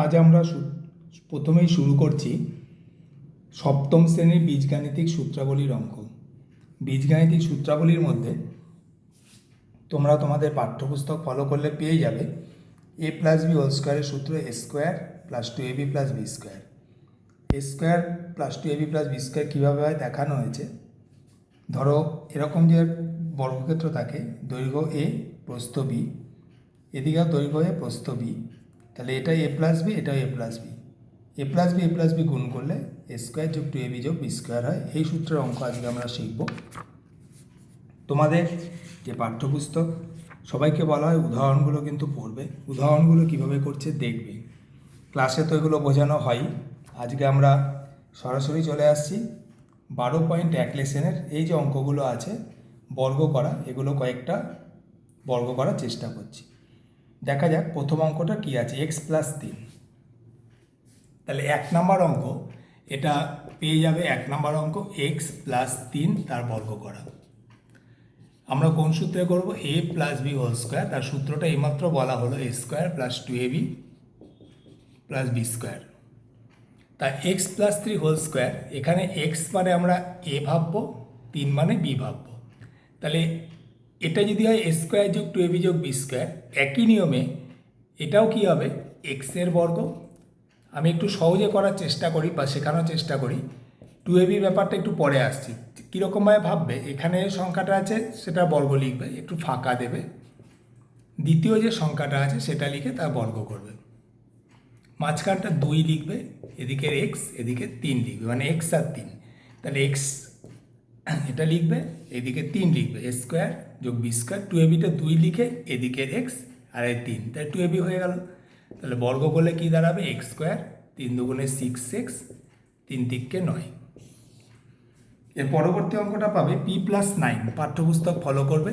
আজ আমরা প্রথমেই শুরু করছি সপ্তম শ্রেণীর বীজগাণিতিক সূত্রাবলীর অঙ্ক। বীজগাণিতিক সূত্রাবলীর মধ্যে তোমরা তোমাদের পাঠ্যপুস্তক ফলো করলে পেয়ে যাবে a প্লাস বি হোল স্কোয়ারের সূত্র এ square plus two A B plus B square. A square plus two A B plus B square কীভাবে হয় দেখানো হয়েছে। ধরো এরকম যে বর্গক্ষেত্র থাকে, দৈর্ঘ্য এ প্রস্থ বি, এদিকেও দৈর্ঘ্য এ প্রস্থ বি, তাহলে এটাই এ প্লাস বি, এটাই এ প্লাস বি। এ প্লাস বি গুণ করলে এ স্কোয়ার যোগ টু এ বি যোগ বি স্কোয়ার হয়। এই সূত্রের অঙ্ক আজকে আমরা শিখব। তোমাদের যে পাঠ্যপুস্তক সবাইকে বলা হয় উদাহরণগুলো কিন্তু পড়বে, উদাহরণগুলো কীভাবে করছে দেখবে। ক্লাসে তো এগুলো বোঝানো হয়। আজকে আমরা সরাসরি চলে আসছি 12.1 লেসনের এই যে অঙ্কগুলো আছে বর্গ করা, এগুলো কয়েকটা বর্গ করার চেষ্টা করছি। দেখা যাক প্রথম অঙ্কটা কী আছে, এক্স প্লাস 3। তাহলে 1 নম্বর অঙ্ক, এটা পেয়ে যাবে 1 নম্বর অঙ্ক এক্স প্লাস 3 তার বর্গ করা। আমরা কোন সূত্রে করব, এ প্লাস বি হোল স্কোয়ার, তার সূত্রটা এইমাত্র বলা হলো এ square plus two A B plus B square. তা এক্স প্লাস 3 হোল স্কোয়ার, এখানে এক্স মানে আমরা এ ভাববো, 3 মানে বি ভাববো। তাহলে এটা যদি হয় এ স্কোয়ার যোগ টু এ বি যোগ বি স্কোয়ার, একই নিয়মে এটাও কি হবে এক্সের বর্গ। আমি একটু সহজে করার চেষ্টা করি বা শেখানোর চেষ্টা করি। টু এ বি ব্যাপারটা একটু পরে আসছি। কীরকমভাবে ভাববে, এখানে সংখ্যাটা আছে সেটা বর্গ লিখবে, একটু ফাঁকা দেবে, দ্বিতীয় যে সংখ্যাটা আছে সেটা লিখে তার বর্গ করবে। মাঝখানটা 2 লিখবে, এদিকে এক্স এদিকে 3 লিখবে, মানে এক্স আর 3। তাহলে এক্স এটা লিখবে, এদিকে 3 লিখবে, এ স্কোয়ার যোগ বি স্কোয়ার। টু এ বিটা 2 লিখে এদিকে এক্স আর এই 3, তাই টু এ বি হয়ে গেল। তাহলে বর্গ করলে কী দাঁড়াবে, এক্স স্কোয়ার, 3 দুগুণে 6x, 3 তিক্কে 9। এর পরবর্তী অঙ্কটা পাবে পি প্লাস 9। পাঠ্যপুস্তক ফলো করবে।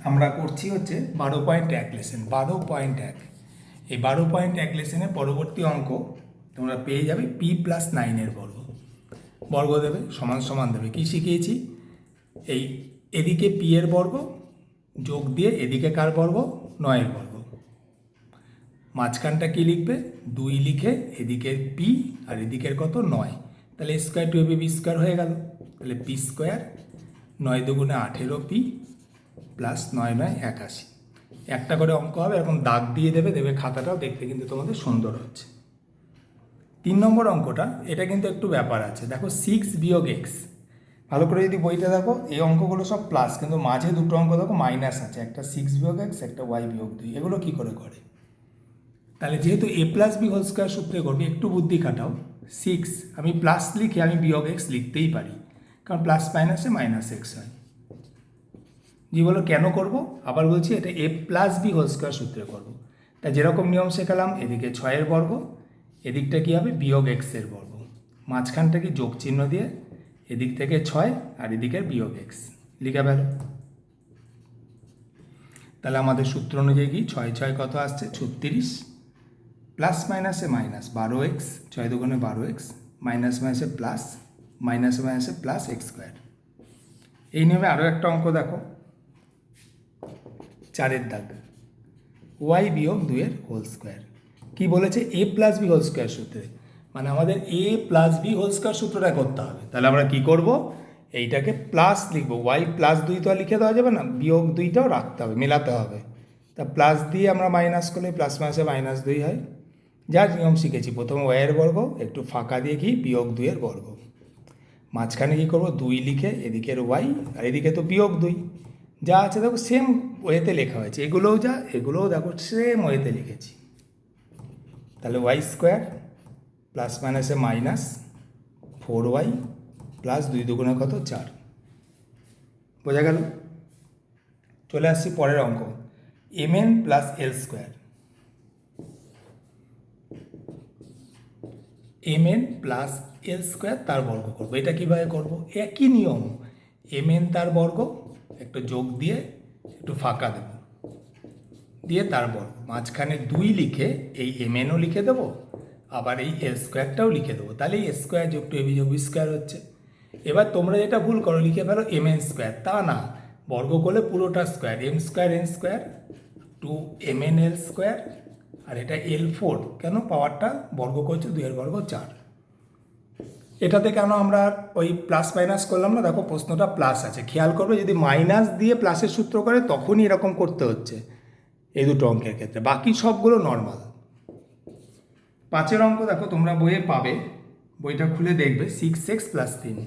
আমরা করছি হচ্ছে 12.1 লেসন, 12.1। এই 12.1 লেসনের পরবর্তী অঙ্ক তোমরা পেয়ে যাবে পি প্লাস 9-এর বর্গ। বর্গ দেবে, সমান সমান দেবে। কী শিখিয়েছি, এই এদিকে পি এর বর্গ যোগ দিয়ে এদিকে কার বর্গ, 9-এর বর্গ। মাঝখানটা কি লিখবে, 2 লিখে এদিকের পি আর এদিকের কত, 9। তাহলে square two A B square হয়ে গেল। তাহলে পি স্কোয়ার 9 দুগুণে 18 পি প্লাস 9 9 81। একটা করে অঙ্ক হবে, এরকম দাগ দিয়ে দেবে, খাতাটাও দেখতে কিন্তু তোমাদের সুন্দর হচ্ছে। 3 নম্বর অঙ্কটা, এটা কিন্তু একটু ব্যাপার আছে। দেখো 6 বিয়োগ এক্স, ভালো করে যদি বইটা দেখো এই অঙ্কগুলো সব প্লাস, কিন্তু মাঝে দুটো অঙ্ক দেখো মাইনাস আছে, একটা 6 বিয়োগ এক্স, একটা ওয়াই বিয়োগ 2। এগুলো কী করে করে, তাহলে যেহেতু এ প্লাস বি হোল স্কোয়ার সূত্রে করবে, একটু বুদ্ধি খাটাও। 6 আমি প্লাস লিখে আমি বিয়োগ এক্স লিখতেই পারি, কারণ প্লাস মাইনাসে মাইনাস এক্স হয়। জি বলো কেন করব, আবার বলছি এটা এ প্লাস বি হোল স্কোয়ার সূত্রে করব। তা যেরকম নিয়ম শেখালাম, এদিকে 6-এর বর্গ, এদিকটা কী হবে বিয়োগ এক্সের বর্গ, মাঝখানটা কি যোগ চিহ্ন দিয়ে এদিক থেকে 6 আর এদিকের বিয়োগ এক্স লিখে ফেলো। তাহলে আমাদের সূত্র অনুযায়ী কি 6 6 কত আসছে 36, প্লাস মাইনাসে মাইনাস 12x, 6 দুগুণে 12x, মাইনাস মাইনাসে প্লাস, মাইনাসে মাইনাসে প্লাস এক্স স্কোয়ার। এই নিয়মে আরও একটা অঙ্ক দেখো, 4-এর দাগ, ওয়াই বিয়োগ 2-এর হোল স্কোয়ার। কী বলেছে, a plus b whole square সূত্রে, মানে আমাদের a plus b whole square সূত্রটা করতে হবে। তাহলে আমরা কি করব, এইটাকে প্লাস লিখবো, ওয়াই প্লাস 2 তো আর লিখে দেওয়া যাবে না, বিয়োগ 2টাও রাখতে হবে, মেলাতে হবে। তা প্লাস দিয়ে আমরা মাইনাস করলে প্লাস মাইনাসে মাইনাস 2 হয়। যার নিয়ম শিখেছি, প্রথমে ওয়াইয়ের বর্গ, একটু ফাঁকা দিয়ে কি বিয়োগ 2-এর বর্গ, মাঝখানে কী করবো 2 লিখে এদিকের ওয়াই আর এদিকে তো বিয়োগ 2, যা আছে দেখো সেম ওয়েতে লেখা হয়েছে, এগুলোও যা এগুলোও দেখো সেম ওয়েতে লিখেছি। তাহলে ওয়াই স্কোয়ার প্লাস মাইনাসে মাইনাস 4y প্লাস 2 দুগুণে কত 4, বোঝা গেল। চলে আসছি পরের অঙ্ক, M N plus L square. M N plus L square তার বর্গ করবো। এটা কীভাবে করবো, একই নিয়ম, এম এন তার বর্গ, একটু যোগ দিয়ে একটু ফাঁকা দেব, দিয়ে তার বর্গ, মাঝখানে 2 লিখে এই এম এনও লিখে দেবো, আবার এই এল স্কোয়ারটাও লিখে দেবো। তাহলে এই স্কোয়ার যোগ টু এ বি যোগ বি স্কোয়ার হচ্ছে। এবার তোমরা যেটা ভুল করো, লিখে ফেলো এম এন স্কোয়ার, তা না, বর্গ করলে পুরোটা square, m square n square two m n l square, আর এটা L4, কেন পাওয়ারটা বর্গ করছে 2 বর্গ 4। এটাতে কেন আমরা ওই প্লাস মাইনাস করলাম না, দেখো প্রশ্নটা প্লাস আছে, খেয়াল করবে যদি মাইনাস দিয়ে প্লাসের সূত্র করে তখনই এরকম করতে হচ্ছে এই দুটো অঙ্কের ক্ষেত্রে, বাকি সবগুলো নর্মাল। 5 অঙ্ক দেখো তোমরা বইয়ে পাবে, বইটা খুলে দেখবে 6x + 3।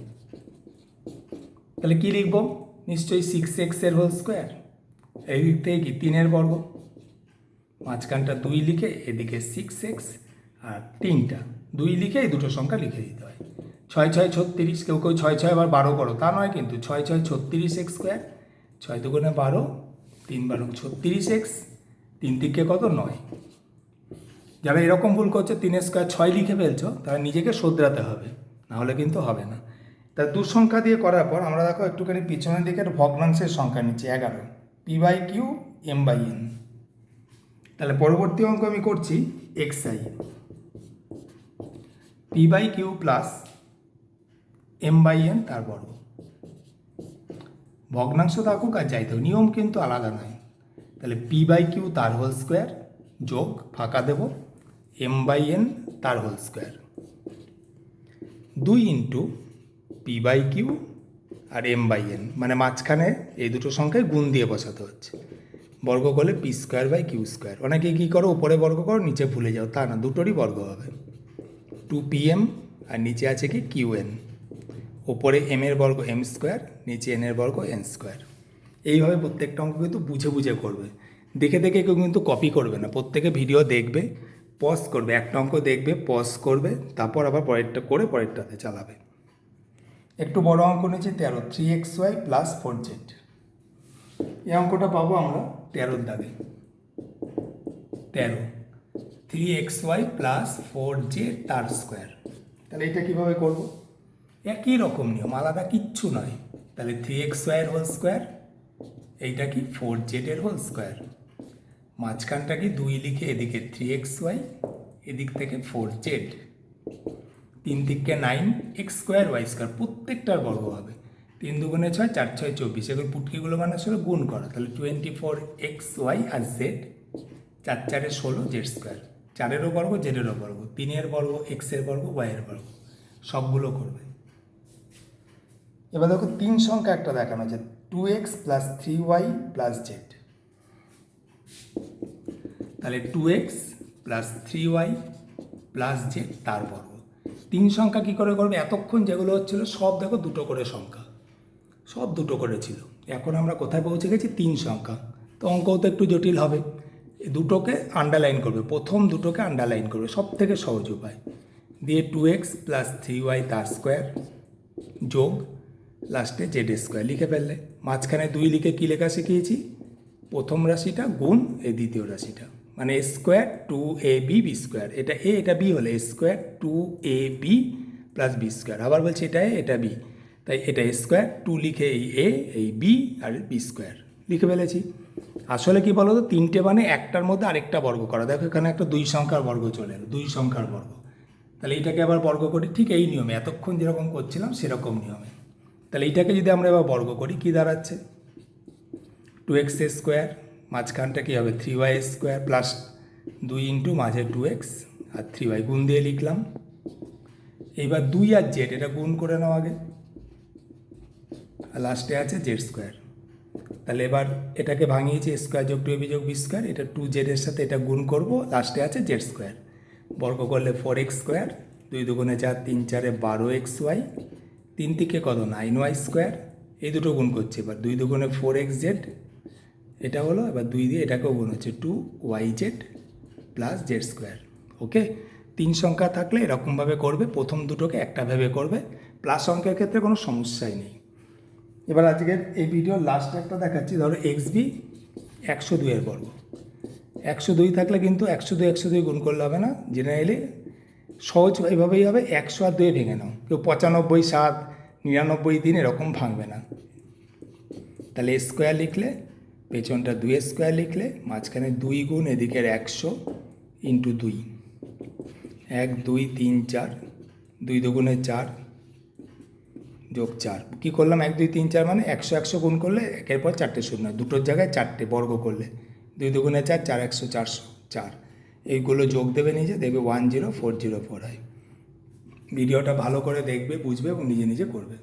তাহলে কি লিখবো, নিশ্চয়ই 6x এর হোল স্কোয়ার, এই দিক থেকে কি 3 বর্গ, মাঝখানটা 2 লিখে এদিকে 6x আর 3টা 2 লিখে এই দুটো সংখ্যা লিখে দিতে হয়। 6 6 36, কেউ 6 6 আবার 12 করো, তা নয় কিন্তু 6 6 36x স্কোয়ার, 6 দুগুণে 12, 3 12 36x, 3 তিকে কত 9। যারা এরকম ভুল করছে 3 স্কোয়ার 6 লিখে ফেলছো, তারা নিজেকে শোধরাতে হবে, নাহলে কিন্তু হবে না। তা দু সংখ্যা দিয়ে করার পর আমরা দেখো একটুখানি পিছনের দিকে ভগ্নাংশের সংখ্যা নিচ্ছি 11, p/q m/n। তাহলে পরবর্তী অঙ্ক আমি করছি xi, p/q প্লাস m/n তার বর্গ। ভগ্নাংশ থাকুক আর যাই থাকুক, নিয়ম কিন্তু আলাদা নয়। তাহলে p/q তার হোল স্কোয়ার যোগ ফাঁকা দেব m/n তার হোল স্কোয়ার, 2 ইন্টু p/q আর m/n, মানে মাঝখানে এই দুটো সংখ্যায় গুণ দিয়ে বসাতে হচ্ছে। বর্গ করলে p²/q²। অনেকে কী করো, উপরে বর্গ করো নিচে ভুলে যাও, তা না, দুটোরই বর্গ হবে। 2pm আর নিচে আছে কি qn, ওপরে m এর বর্গ m², নিচে n এর বর্গ n²। এইভাবে প্রত্যেকটা অঙ্ক কিন্তু বুঝে বুঝে করবে, দেখে দেখে কেউ কিন্তু কপি করবে না। প্রত্যেকে ভিডিও দেখবে, পজ করবে, একটা অঙ্ক দেখবে পজ করবে, তারপর আবার পরেরটা করে পরেরটাতে চালাবে। একটু বড় অঙ্ক নিয়েছি 13, 3xy + 4z। এই অঙ্কটা পাবো আমরা 13 দাগে, 13 3xy + 4z তার স্কোয়ার। তাহলে এটা কীভাবে করব, একই রকম নিয়ম, আলাদা কিচ্ছু নয়। তাহলে 3xy এর হোল স্কোয়ার, এইটা কি 4z এর হোল স্কোয়ার, মাঝখানটা কি 2 লিখে এদিকে 3xy, এদিক থেকে 4z, 3 তিকে 9, x² y², প্রত্যেকটার বর্গ হবে। 3 দুগুণে 6, 4 6 24, এগুলো পুটকিগুলো মানে আসলে গুণ করা। তাহলে 24xy আর z, 4 4 16 z², 4-এরও বর্গ জেডেরও বর্গ, 3-এর বর্গ x-এর বর্গ y-এর বর্গ, সবগুলো করবে। এবার দেখো 3 সংখ্যা একটা দেখানো আছে, 2x + 3y + z। তাহলে 2x + 3y + z তার বর্গ। 3 সংখ্যা কী করে করবে, এতক্ষণ যেগুলো হচ্ছিল সব দেখো দুটো করে সংখ্যা, সব দুটো করে ছিল। এখন আমরা কোথায় পৌঁছে গেছি, 3 সংখ্যা। তো অঙ্কও তো একটু জটিল হবে। এই দুটোকে আন্ডারলাইন করবে, প্রথম দুটোকে আন্ডারলাইন করবে, সব থেকে সহজ উপায় দিয়ে 2x + 3y তার স্কোয়ার যোগ লাস্টে z² লিখে ফেললে। মাঝখানে 2 লিখে কী লেখা শিখিয়েছি, প্রথম রাশিটা গুণ এই দ্বিতীয় রাশিটা, মানে a² 2ab b², এটা a এটা b হলে a² 2ab + b²। আবার বলছি এটা a এটা b, তাই এটা a² 2 লিখে এই a এই b আর b² লিখে ফেলেছি। আসলে কি বলো তো, 3টে মানে একটার মধ্যে আরেকটা বর্গ করা। দেখো এখানে একটা 2 সংখ্যার বর্গ চলে এলো, 2 সংখ্যার বর্গ। তাহলে এইটাকে আবার বর্গ করি ঠিক এই নিয়মে, এতক্ষণ যেরকম করছিলাম সেরকম নিয়মে। তাহলে এইটাকে যদি আমরা এবার বর্গ করি কী দাঁড়াচ্ছে, 2x², মাঝখানটা কী হবে 3y² প্লাস 2 ইন্টু মাঝে 2x আর 3y, গুণ দিয়ে লিখলাম। এইবার 2 আর z এটা গুণ করে নাও আগে, আর লাস্টে আছে z²। তাহলে এবার এটাকে ভাঙিয়েছি a² + 2ab + b², এটা 2z এর সাথে এটা গুণ করব, লাস্টে আছে z²। বর্গ করলে 4x², 2 দুগুণে 4, 3 4 12xy, 3 তিকে কত 9y², এই দুটো গুণ করছে। এবার 2 দুগুণে 4xz, এটা হলো, এবার 2 দিয়ে এটাকেও গুণ হচ্ছে 2yz + z²। ওকে, 3 সংখ্যা থাকলে এরকমভাবে করবে, প্রথম দুটোকে একটা ভেবে করবে, প্লাস অঙ্কের ক্ষেত্রে কোনো সমস্যাই নেই। এবার আজকের এই ভিডিওর লাস্ট একটা দেখাচ্ছি, ধরো xb 102 এর বর্গ। 102 থাকলে কিন্তু 102 102 গুণ করলে হবে না, জেনারেলি সহজ এইভাবেই হবে, 100 আর 2 ভেঙে নাও, কেউ 95 7 99 3 এরকম ভাঙবে না। তাহলে a² লিখলে, পেছনটা 2a² লিখলে, মাঝখানে 2 গুণ এদিকের 100 ইন্টু 2, 1 2 3 4, 2 দুগুণে 4 যোগ 4, কী করলাম 1 2 3 4 মানে 100 100 গুণ করলে একের পর 4টে শূন্য, দুটোর জায়গায় 4টে বর্গ করলে 2 দুগুণে 4, 4 100 400 4। এইগুলো যোগ দেবে নিজে, দেখবে 10404 হয়। ভিডিওটা ভালো করে দেখবে, বুঝবে এবং নিজে নিজে করবে।